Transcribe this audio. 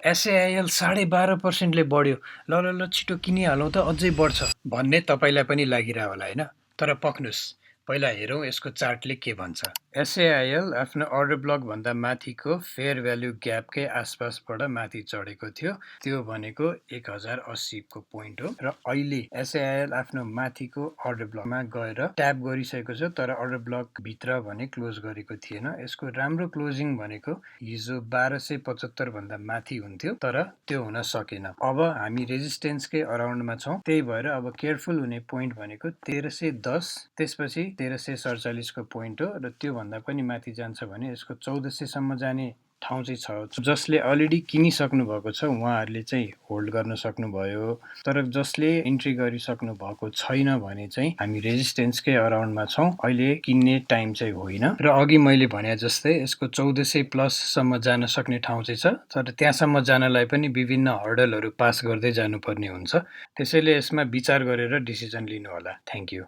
एसएआइएल 12.5% ले बढ्यो। ल ल ल छिटो किनिहालौँ त अझै बढ्छ भन्ने तपाईँलाई पनि लागिरह होला होइन? तर पक्नुस्, पहिला हेरौँ यसको चार्टले के भन्छ। एसएआइएल आफ्नो अर्डर ब्लक भन्दा माथिको फेयर भ्यालु ग्यापकै आसपासबाट माथि चढेको थियो। त्यो भनेको 1080 को पोइन्ट हो र अहिले एसएआइएल आफ्नो माथिको अर्डर ब्लकमा गएर ट्याप गरिसकेको छ, तर अर्डर ब्लक भित्र भने क्लोज गरेको थिएन। यसको राम्रो क्लोजिङ भनेको हिजो 1275 भन्दा माथि हुन्थ्यो, तर त्यो हुन सकेन। अब हामी रेजिस्टेन्सकै अराउन्डमा छौँ, त्यही भएर अब केयरफुल हुने पोइन्ट भनेको 1310, त्यसपछि 1347 को पोइन्ट हो र त्यो भन्दा पनि माथि जान्छ भने यसको 1400 सम्म जाने ठाउँ चाहिँ छ। जसले अलरेडी किनिसक्नु भएको छ उहाँहरूले चाहिँ होल्ड गर्न सक्नुभयो, तर जसले इन्ट्री गरिसक्नु भएको छैन भने चाहिँ हामी रेजिस्टेन्सकै अराउन्डमा छौँ। अहिले किन्ने टाइम चाहिँ होइन र अघि मैले भने जस्तै यसको 1400 प्लस सम्म जान सक्ने ठाउँ चाहिँ छ, तर त्यहाँसम्म जानलाई पनि विभिन्न हर्डलहरू पास गर्दै जानुपर्ने हुन्छ। त्यसैले यसमा विचार गरेर डिसिजन लिनु होला। Thank you.